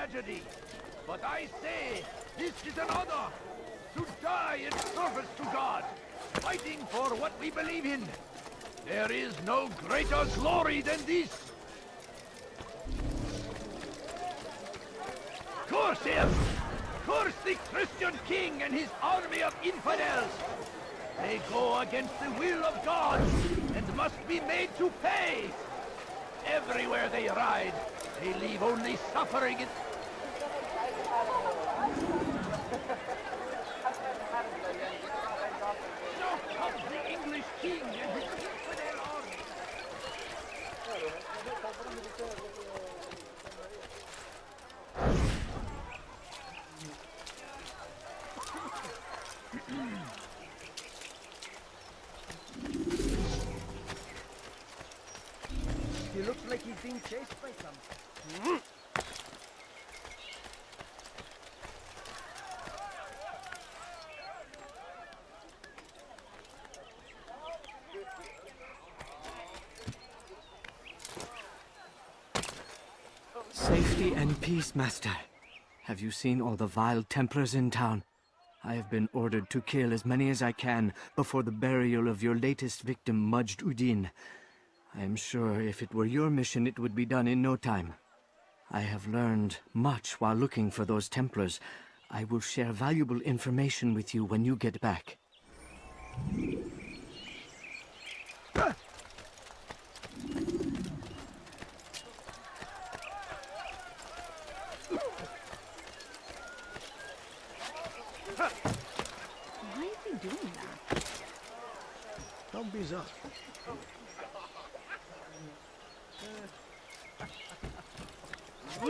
tragedy. But I say, this is an honor. To die in service to God, fighting for what we believe in. There is no greater glory than this. Curse him! Curse the Christian king and his army of infidels! They go against the will of God and must be made to pay! Everywhere they ride, they leave only suffering and... So comes the English king and his infidel army! He looks like he's being chased by some. Safety and peace, Master. Have you seen all the vile Templars in town? I have been ordered to kill as many as I can before the burial of your latest victim, Majd Udin. I am sure if it were your mission, it would be done in no time. I have learned much while looking for those Templars. I will share valuable information with you when you get back. Why is he doing that? Don't be so. I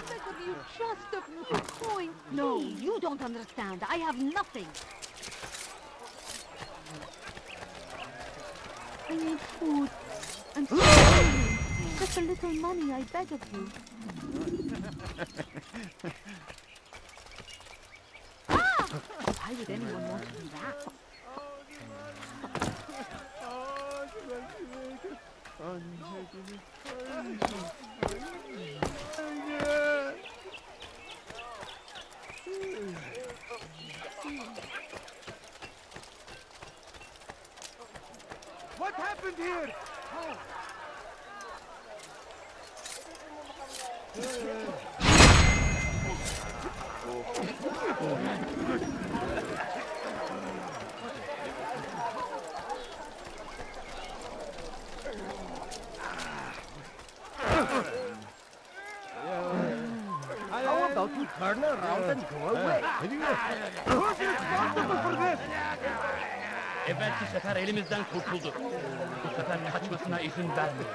beg of you, just a few coins. No, you don't understand. I have nothing. I need food. I'm sorry. Just a little money, I beg of you. Ah! Why would anyone want to do that? What happened here? How about you turn around and go away? Who's responsible for this? Evvelki sefer elimizden kurtuldu. Bu sefer kaçmasına izin vermedik.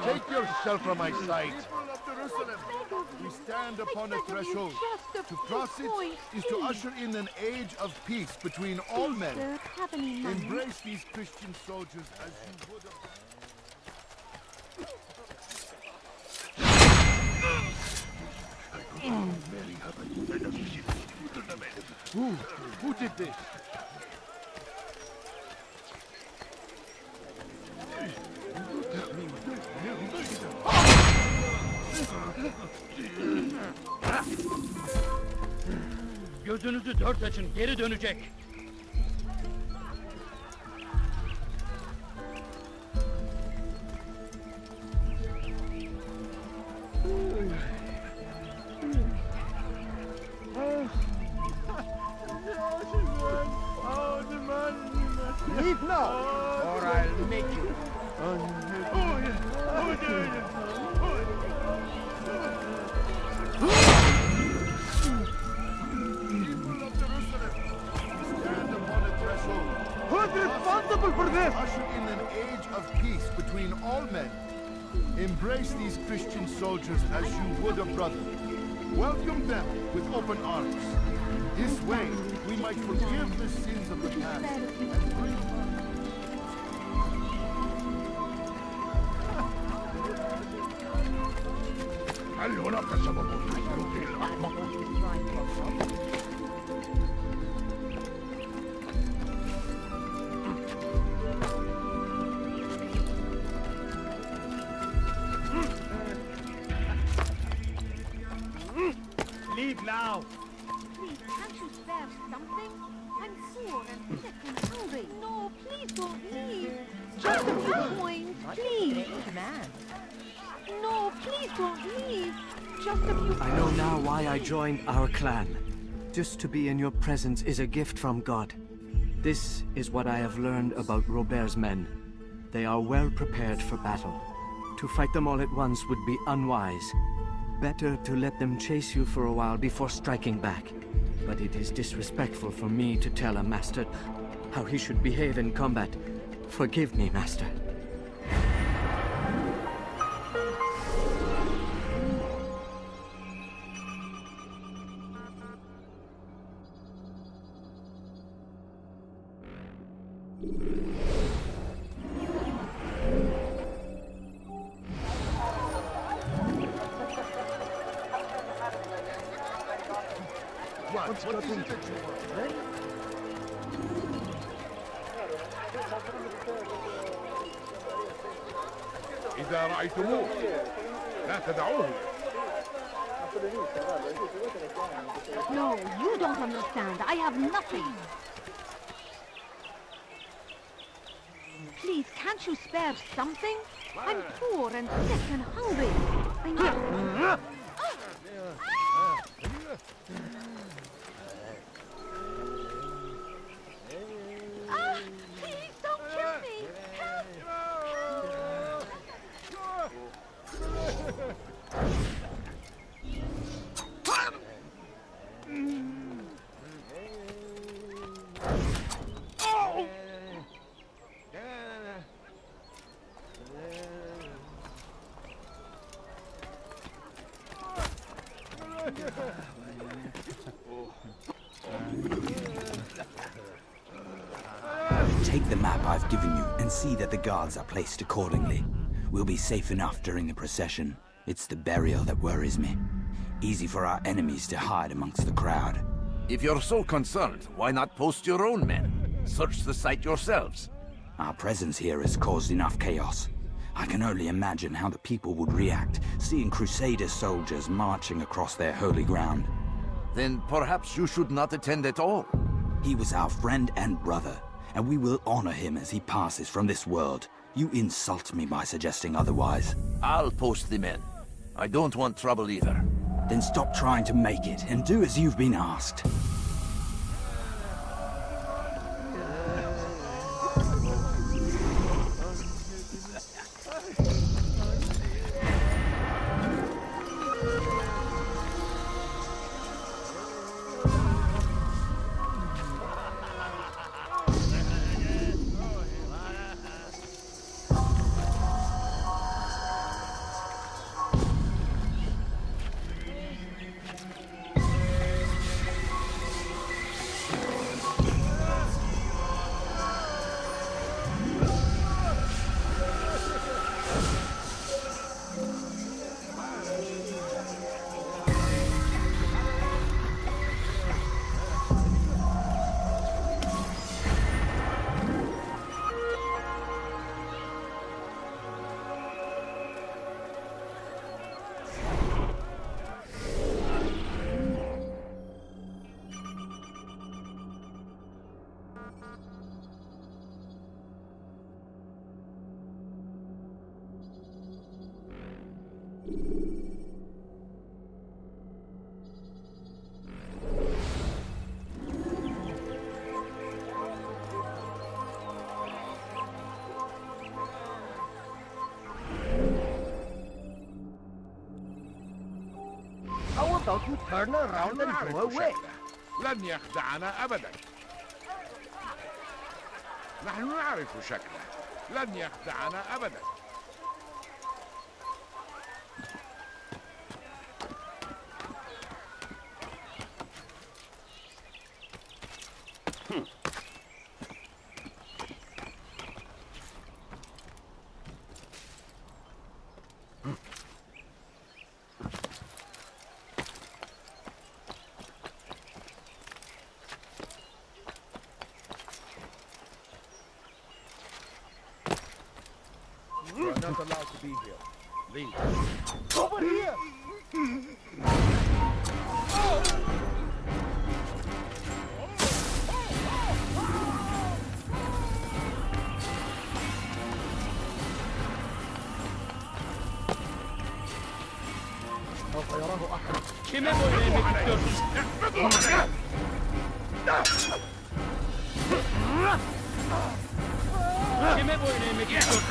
Take yourself from my sight. We stand upon a threshold. To cross it is to usher in an age of peace between all men. Embrace these Christian soldiers as you would have... Who did this? Gözünüzü dört açın, geri dönecek. Leave now, or I'll make you. Who's responsible for this? Usher in an age of peace between all men. Embrace these Christian soldiers as you would a brother. Welcome them with open arms. This way, we might forgive the sins of the past and bring allora facciamo così, inutile. now. Please, can't you spare something? I'm poor and sick and hungry. No, please don't leave. Just a few coins, please. No, please don't leave. Just a few I know now why I joined our clan. Just to be in your presence is a gift from God. This is what I have learned about Robert's men. They are well prepared for battle. To fight them all at once would be unwise. Better to let them chase you for a while before striking back. But it is disrespectful for me to tell a master how he should behave in combat. Forgive me, master. What's got into it? إذا رأيتموه لا تدعوه. No, you don't understand. I have nothing. Please, can't you spare something? I'm poor and sick and hungry. I know. Please don't kill me. Help! Take the map I've given you and see that the guards are placed accordingly. We'll be safe enough during the procession. It's the burial that worries me. Easy for our enemies to hide amongst the crowd. If you're so concerned, why not post your own men? Search the site yourselves. Our presence here has caused enough chaos. I can only imagine how the people would react, seeing Crusader soldiers marching across their holy ground. Then perhaps you should not attend at all. He was our friend and brother, and we will honor him as he passes from this world. You insult me by suggesting otherwise. I'll post the men. I don't want trouble either. Then stop trying to make it and do as you've been asked. How about you turn around and go away? لن يخدعنا أبدا. نحن نعرف شكله. لن يخدعنا أبدا. You are not allowed to be here. Leave. Over here! Kime boyun eğmek istiyorsun? Kime boyun eğmek istiyorsun?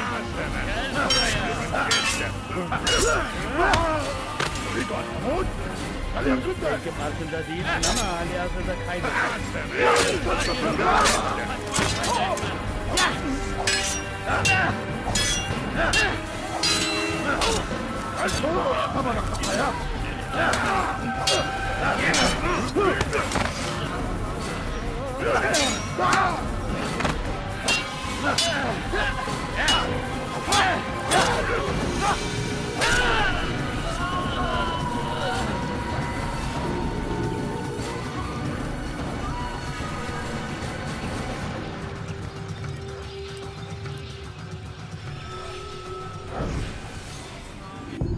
Gel buraya. Belki farkında değilsin ama halihazırda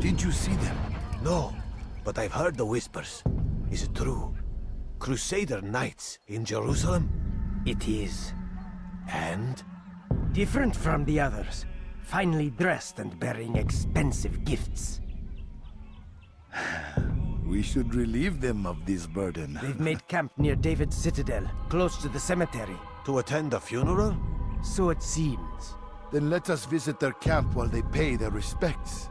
Did you see them? No, but I've heard the whispers. Is it true? Crusader knights in Jerusalem? It is. And? Different from the others. Finely dressed and bearing expensive gifts. We should relieve them of this burden. They've made camp near David's citadel, close to the cemetery. To attend a funeral? So it seems. Then let us visit their camp while they pay their respects.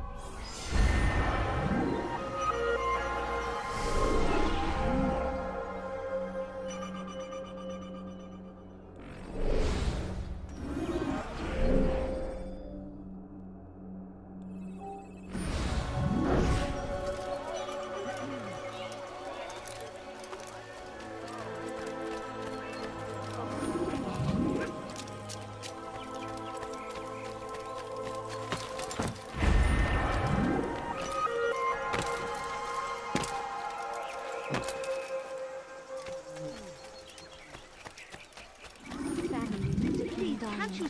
Can't you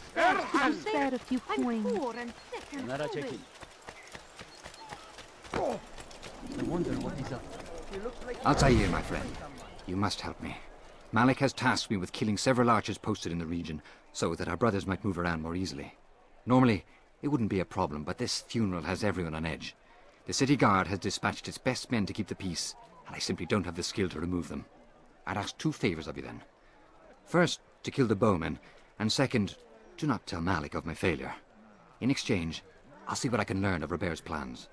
spare a few coins? I'm poor and sick and Kenara hungry. çekil. I wonder what he's up to. Altair, my friend. You must help me. Malik has tasked me with killing several archers posted in the region, so that our brothers might move around more easily. Normally, it wouldn't be a problem, but this funeral has everyone on edge. The city guard has dispatched its best men to keep the peace, and I simply don't have the skill to remove them. I'd ask 2 favors of you then. First, to kill the bowmen, and second, do not tell Malik of my failure. In exchange, I'll see what I can learn of Robert's plans.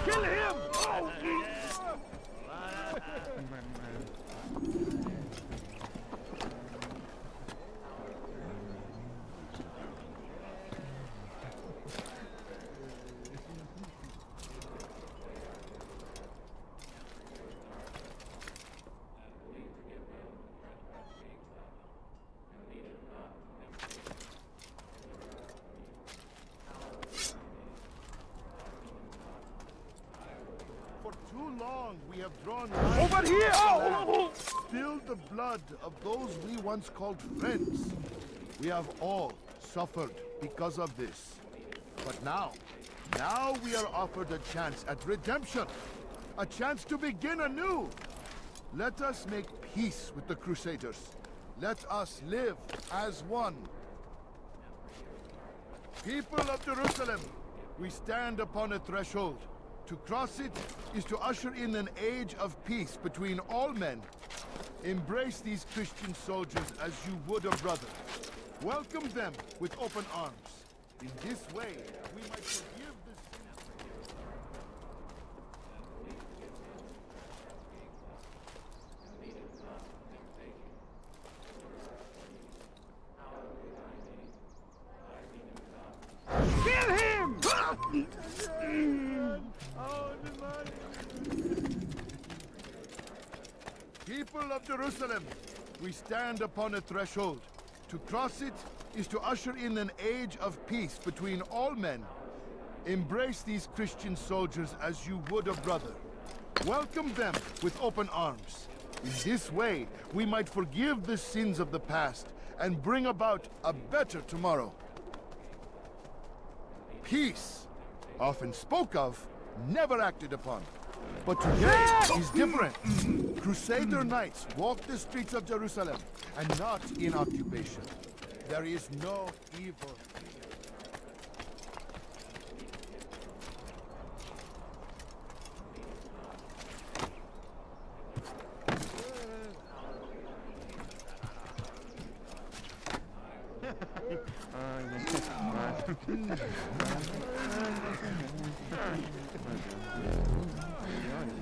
Kill him! Too long we have drawn Over here! spilled the blood of those we once called friends. We have all suffered because of this. But now we are offered a chance at redemption. A chance to begin anew. Let us make peace with the Crusaders. Let us live as one. People of Jerusalem, we stand upon a threshold. To cross it is to usher in an age of peace between all men. Embrace these Christian soldiers as you would a brother. Welcome them with open arms. In this way, we might forgive the sins. Kill him! People of Jerusalem, we stand upon a threshold. To cross it is to usher in an age of peace between all men. Embrace these Christian soldiers as you would a brother. Welcome them with open arms. In this way, we might forgive the sins of the past and bring about a better tomorrow. Peace, often spoke of, never acted upon. But today is different. Crusader knights walk the streets of Jerusalem, and not in occupation. There is no evil.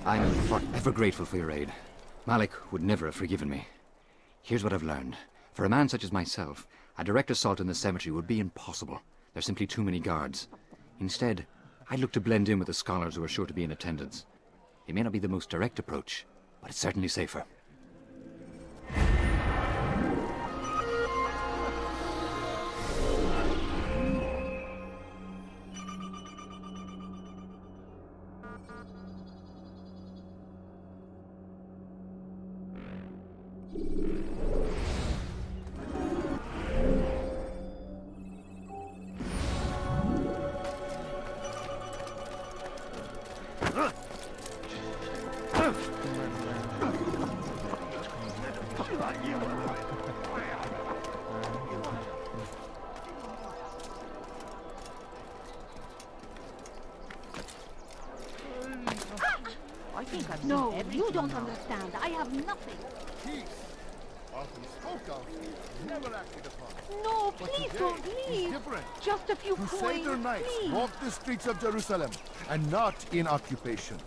I'm forever grateful for your aid. Malik would never have forgiven me. Here's what I've learned. For a man such as myself, a direct assault in the cemetery would be impossible. There's simply too many guards. Instead, I'd look to blend in with the scholars who are sure to be in attendance. It may not be the most direct approach, but it's certainly safer. No, you don't understand. I have nothing. Peace, often spoke of, never acted upon. No, But please today don't is leave. different. Just a few Crusader coins, knights please. walk the streets of Jerusalem, and not in occupation.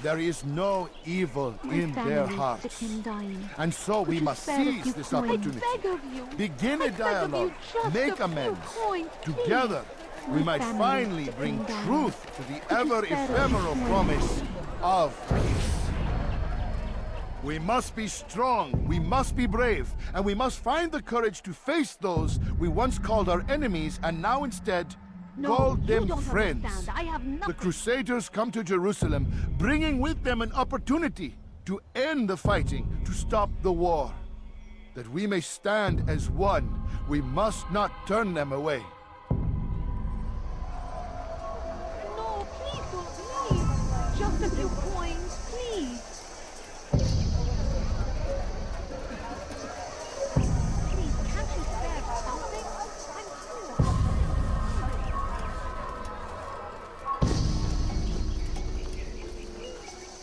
There is no evil in their hearts. Sick and dying. And so we Could you must spare a seize few this coins? opportunity. I beg of you. Begin I a beg of you, dialogue, just make a few amends. coins, please. Together, we My might family finally is sick bring and dying. truth to the Could you ever spare a few ephemeral coins? promise of peace. We must be strong, we must be brave, and we must find the courage to face those we once called our enemies and now instead No, call you them don't friends. understand. I have nothing. The Crusaders come to Jerusalem, bringing with them an opportunity to end the fighting, to stop the war. That we may stand as one, we must not turn them away. No, please don't leave. Just a few coins, please. Please, can't you spare something? I'm poor.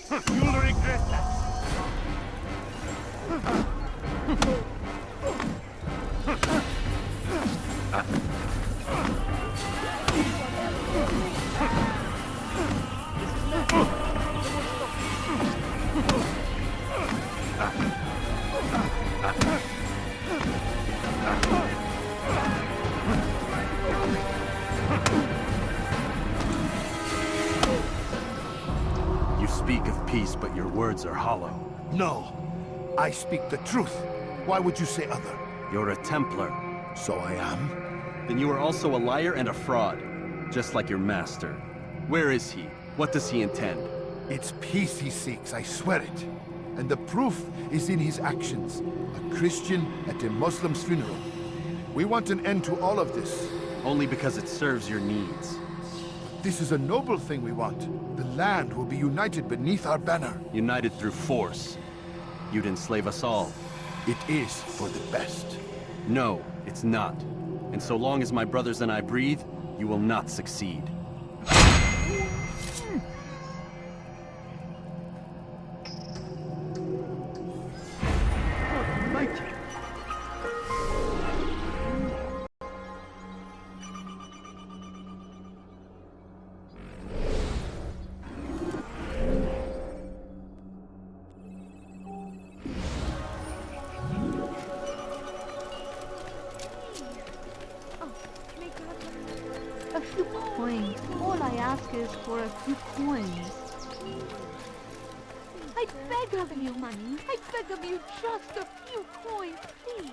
You'll regret that. You speak of peace, but your words are hollow. No, I speak the truth. Why would you say other? You're a Templar. So I am. Then you are also a liar and a fraud, just like your master. Where is he? What does he intend? It's peace he seeks, I swear it. And the proof is in his actions. A Christian at a Muslim's funeral. We want an end to all of this. Only because it serves your needs. This is a noble thing we want. The land will be united beneath our banner. United through force. You'd enslave us all. It is for the best. No, it's not. And so long as my brothers and I breathe, you will not succeed. A few coins. All I ask is for a few coins. I beg of you, money. I beg of you, just a few coins, please.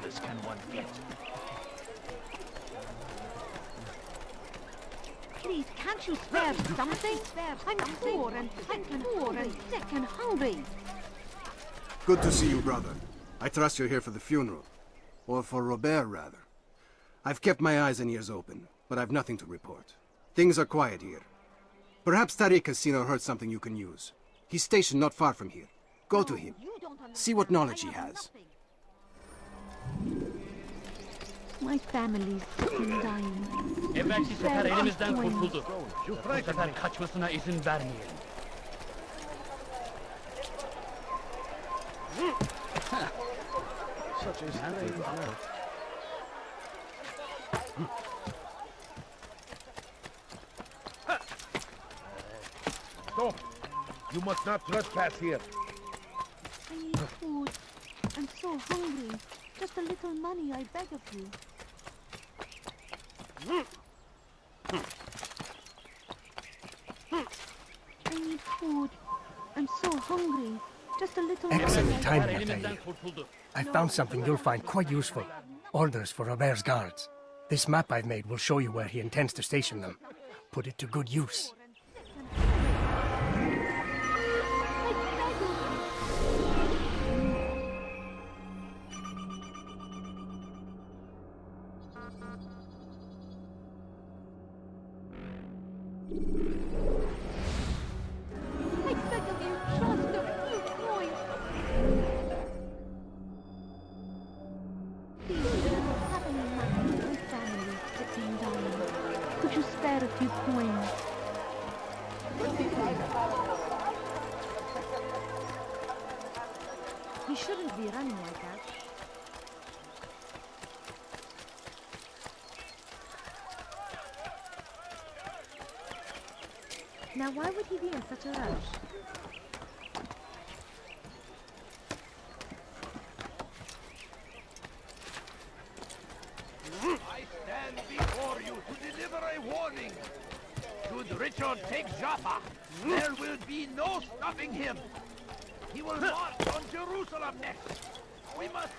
else can one get? Please, can't you spare something? I'm poor and sick and hungry. Good to see you, brother. I trust you're here for the funeral. Or for Robert, rather. I've kept my eyes and ears open, but I've nothing to report. Things are quiet here. Perhaps Tariq has seen or heard something you can use. He's stationed not far from here. Go to him. See what knowledge he has. My family's dying. Evvelki sefer elimizden kurtuldu. Bu sefer kaçmasına izin vermeyelim. Such a strange man. Stop! You must not trespass here. I need food. I'm so hungry. Just a little money, I beg of you. I need food. I'm so hungry. Just a little Excellent money. timing, Altair. I found something you'll find quite useful. Orders for Robert's guards. This map I've made will show you where he intends to station them. Put it to good use. Could you spare a few coins? He shouldn't be running like that. Now why would he be in such a rush? I stand before you to deliver a warning. Should Richard take Jaffa, there will be no stopping him. He will march on Jerusalem next. We must...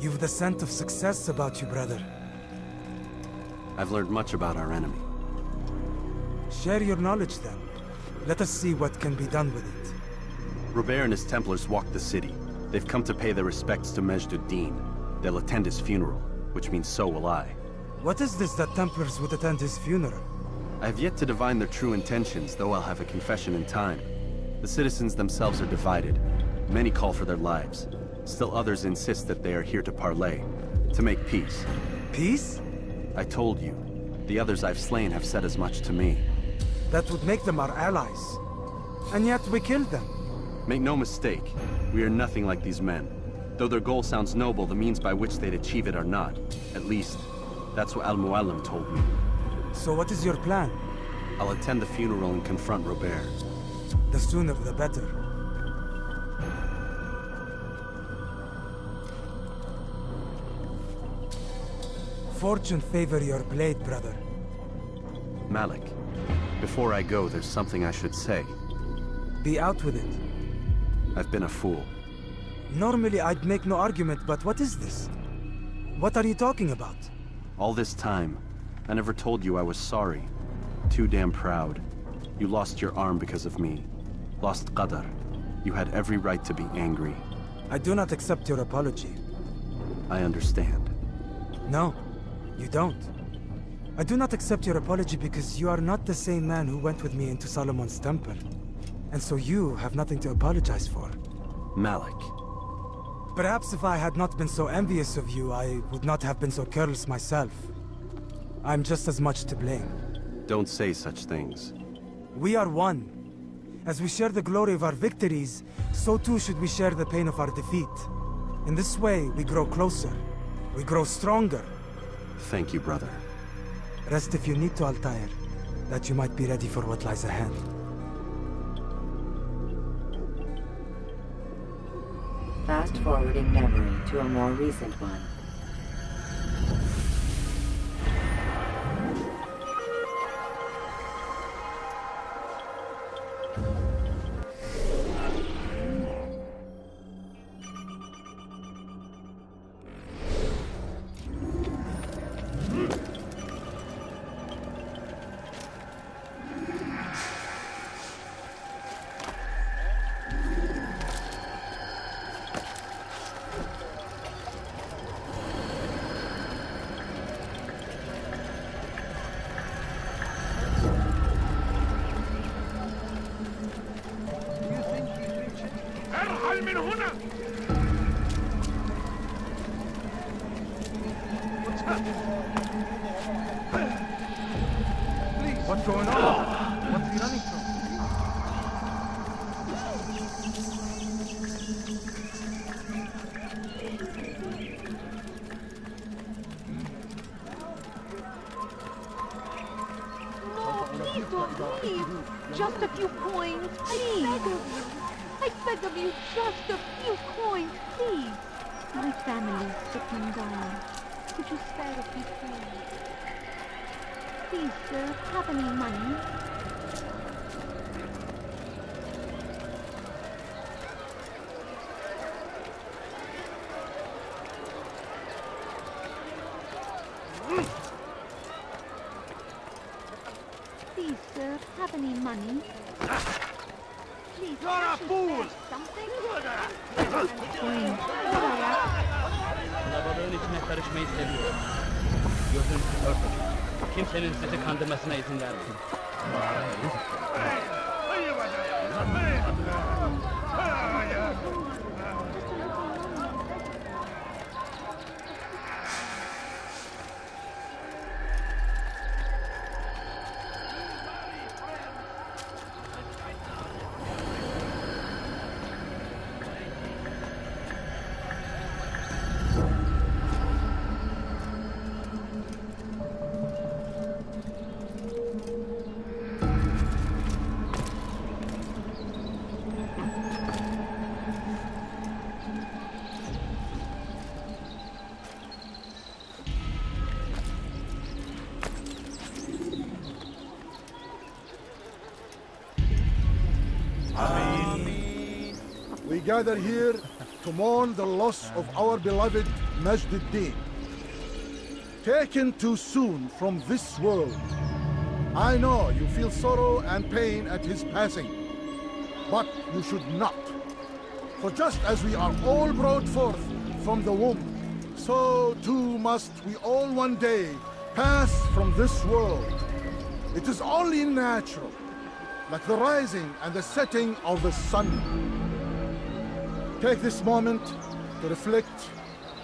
You've the scent of success about you, brother. I've learned much about our enemy. Share your knowledge then. Let us see what can be done with it. Robert and his Templars walk the city. They've come to pay their respects to Majd ad-Din. They'll attend his funeral, which means so will I. What is this that Templars would attend his funeral? I have yet to divine their true intentions, though I'll have a confession in time. The citizens themselves are divided. Many call for their lives. Still others insist that they are here to parley, to make peace. Peace? I told you. The others I've slain have said as much to me. That would make them our allies. And yet we killed them. Make no mistake, we are nothing like these men. Though their goal sounds noble, the means by which they'd achieve it are not. At least, that's what Al-Mualim told me. So what is your plan? I'll attend the funeral and confront Robert. The sooner the better. Fortune favor your blade, brother. Malik, before I go, there's something I should say. Be out with it. I've been a fool. Normally I'd make no argument, but what is this? What are you talking about? All this time, I never told you I was sorry. Too damn proud. You lost your arm because of me. Lost Qadar. You had every right to be angry. I do not accept your apology. I understand. No, you don't. I do not accept your apology because you are not the same man who went with me into Solomon's temple. And so you have nothing to apologize for. Malik. Perhaps if I had not been so envious of you, I would not have been so careless myself. I'm just as much to blame. Don't say such things. We are one. As we share the glory of our victories, so too should we share the pain of our defeat. In this way, we grow closer. We grow stronger. Thank you, brother. Rest if you need to, Altair, that you might be ready for what lies ahead. Fast-forwarding memory to a more recent one. ارحل من هنا. What's going on? What's he running from? No, please don't leave. Just a few coins, please. I beg of you, just a few coins, please. My family's sick and dying. Could you spare a few coins? Please, sir, have any money? Please, sir, have any money? Please, You're a fool! Something? Kalabalığın içine karışmayı seviyorum. Gözünüzü örtün. Kimsenin sizi kandırmasına izin vermeyin. We gather here to mourn the loss of our beloved Majd-ud-Din. Taken too soon from this world. I know you feel sorrow and pain at his passing, but you should not. For just as we are all brought forth from the womb, so too must we all one day pass from this world. It is only natural, like the rising and the setting of the sun. Take this moment to reflect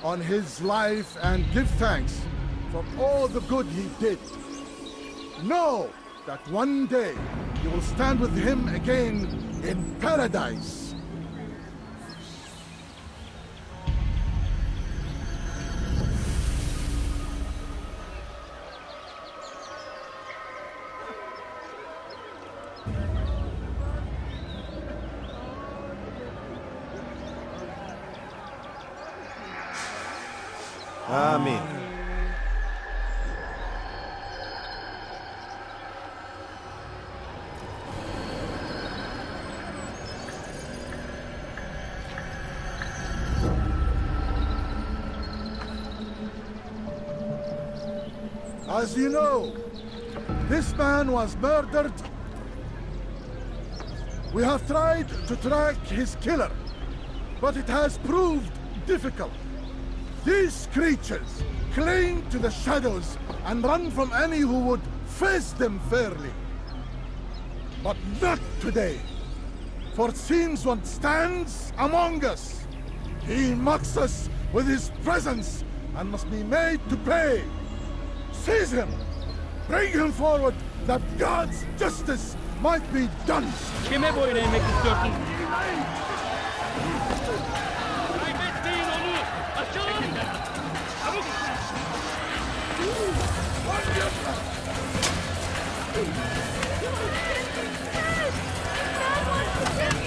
on his life and give thanks for all the good he did. Know that one day you will stand with him again in paradise. Amen. As you know, this man was murdered. We have tried to track his killer, but it has proved difficult. These creatures cling to the shadows and run from any who would face them fairly. But not today, for it seems one stands among us. He mocks us with his presence and must be made to pay. Seize him! Bring him forward that God's justice might be done! Kime boyun eğmek istiyorsun? Kaybetmeyin onu! Açılın! Çabuk!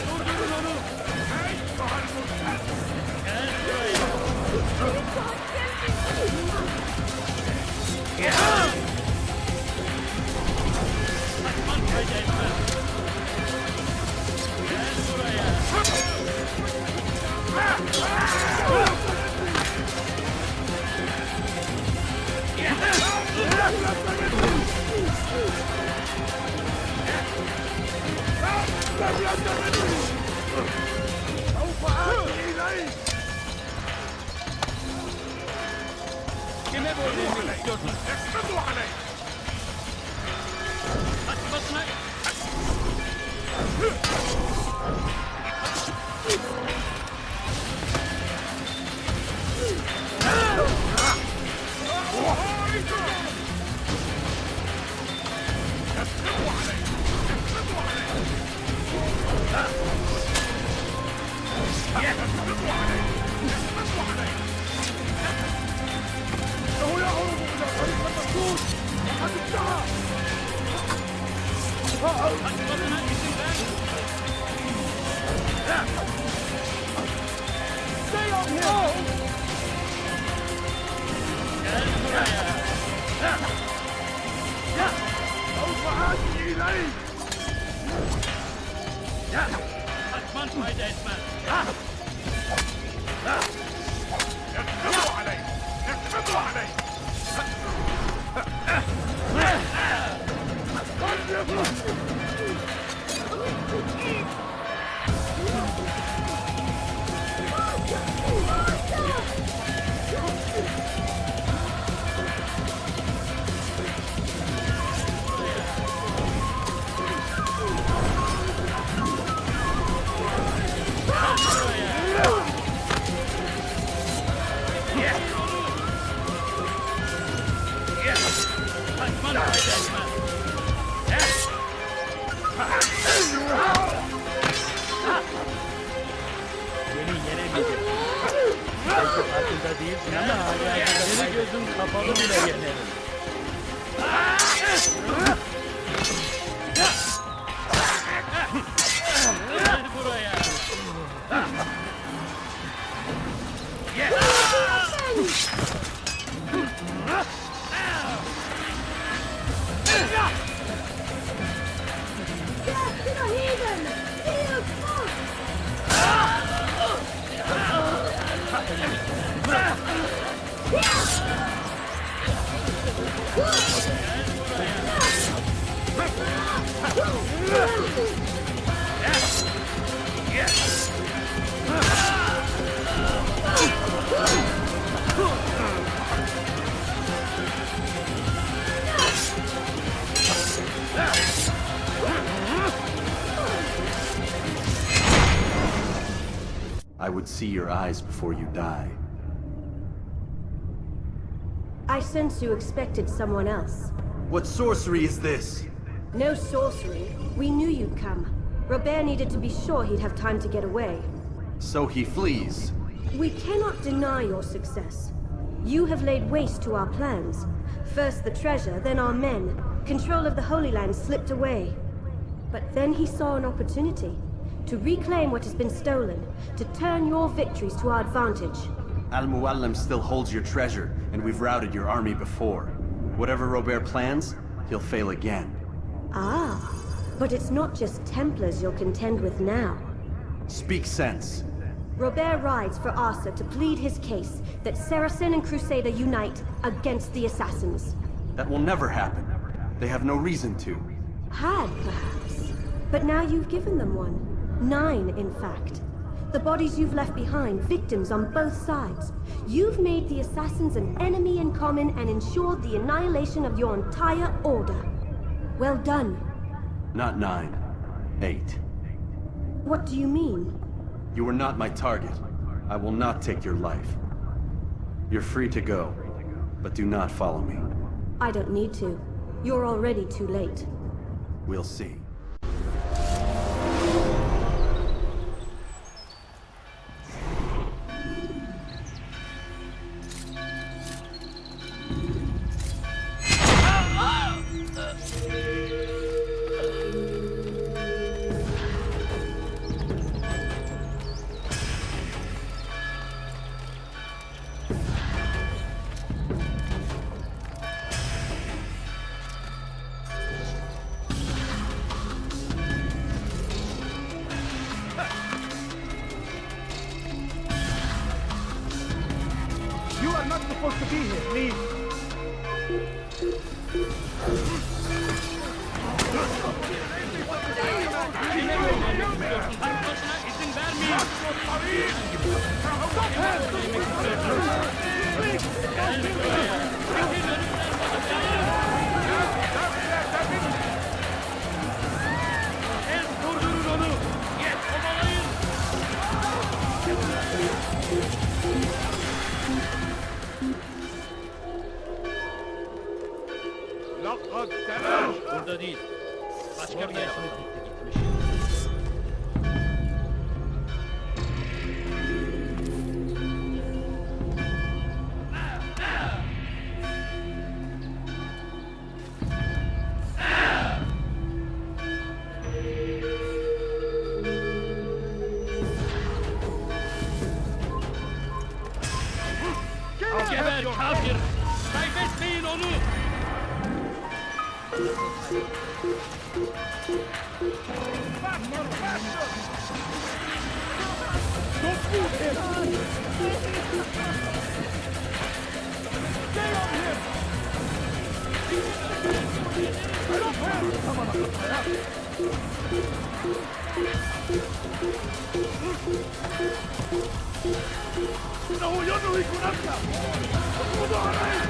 Durdurun onu! Gel buraya! Kaçman fayda etmez! سوف آتي إليك. Kime böyle emir istiyorsun? اقبضوا عليه. Kaçmasına... إنه يهرب إلى طريق المسدود وقد انتهى. Kaçmasına izin ver. Stay on him. Gel buraya. سوف آتي إليك. Kaçman fayda etmez. اقبضوا عليه. اقبضوا عليه. Kaçman fayda etmez. Beni yenemeyecek. Belki farkında değilsin ama hala seni gözüm kapalı bile yenerim. Gel buraya. I would see your eyes before you die. I sense you expected someone else. What sorcery is this? No sorcery. We knew you'd come. Robert needed to be sure he'd have time to get away. So he flees. We cannot deny your success. You have laid waste to our plans. First the treasure, then our men. Control of the Holy Land slipped away. But then he saw an opportunity to reclaim what has been stolen, to turn your victories to our advantage. Al-Muallim still holds your treasure, and we've routed your army before. Whatever Robert plans, he'll fail again. Ah, but it's not just Templars you'll contend with now. Speak sense. Robert rides for Asa to plead his case that Saracen and Crusader unite against the Assassins. That will never happen. They have no reason to. Had, perhaps. But now you've given them one. 9, in fact. The bodies you've left behind, victims on both sides. You've made the Assassins an enemy in common and ensured the annihilation of your entire order. Well done. Not 9. 8. What do you mean? You were not my target. I will not take your life. You're free to go, but do not follow me. I don't need to. You're already too late. We'll see. Durdurun onu! Yes, kovalayın! Burada değil. Başka bir yere gitmiş. Geber kafir! Kaybetmeyin onu! إنه يدرك نفسه! خذوا عليه!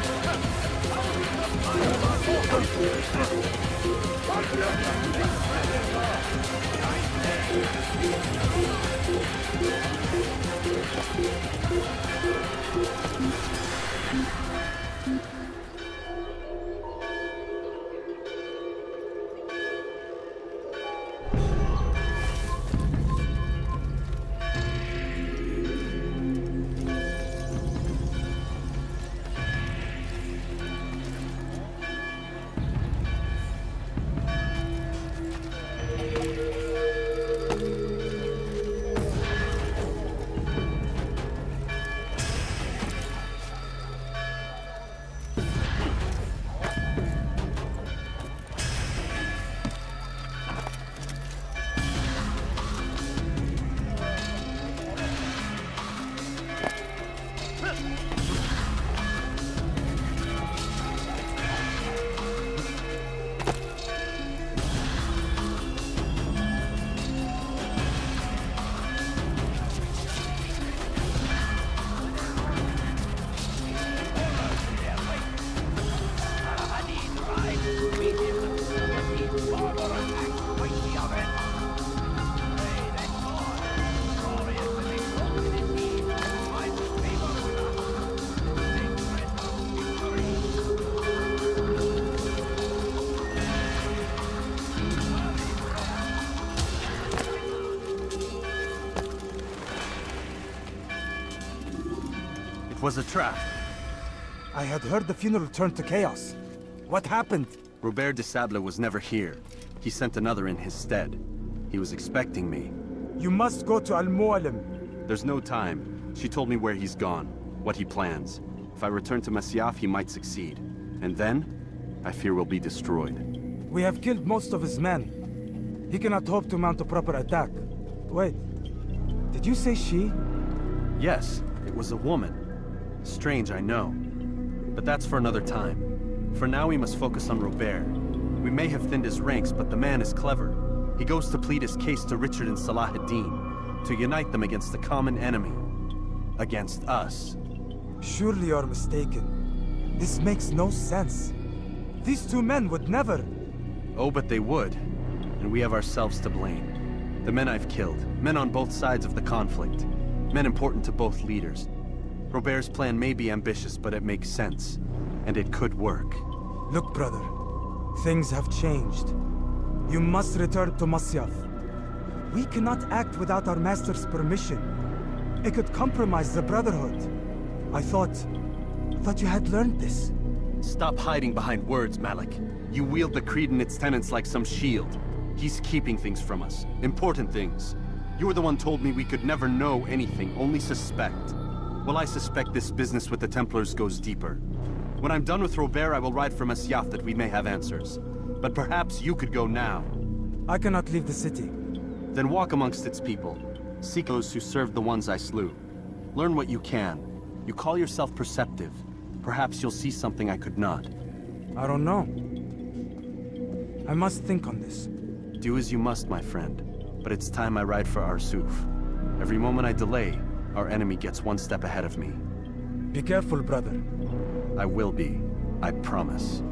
It was a trap. I had heard the funeral turned to chaos. What happened? Robert de Sable was never here. He sent another in his stead. He was expecting me. You must go to Al-Mualim. There's no time. She told me where he's gone, what he plans. If I return to Masyaf, he might succeed. And then, I fear we'll be destroyed. We have killed most of his men. He cannot hope to mount a proper attack. Wait, did you say she? Yes, it was a woman. Strange, I know. But that's for another time. For now, we must focus on Robert. We may have thinned his ranks, but the man is clever. He goes to plead his case to Richard and Salah ad-Din, to unite them against the common enemy. Against us. Surely you're mistaken. This makes no sense. These two men would never... Oh, but they would. And we have ourselves to blame. The men I've killed, men on both sides of the conflict. Men important to both leaders. Robert's plan may be ambitious, but it makes sense. And it could work. Look, brother. Things have changed. You must return to Masyaf. We cannot act without our master's permission. It could compromise the Brotherhood. I thought you had learned this. Stop hiding behind words, Malik. You wield the creed and its tenets like some shield. He's keeping things from us. Important things. You were the one told me we could never know anything, only suspect. Well, I suspect this business with the Templars goes deeper. When I'm done with Robert, I will ride for Masyaf that we may have answers. But perhaps you could go now. I cannot leave the city. Then walk amongst its people. Seek those who served the ones I slew. Learn what you can. You call yourself perceptive. Perhaps you'll see something I could not. I don't know. I must think on this. Do as you must, my friend. But it's time I ride for Arsuf. Every moment I delay, our enemy gets one step ahead of me. Be careful, brother. I will be. I promise.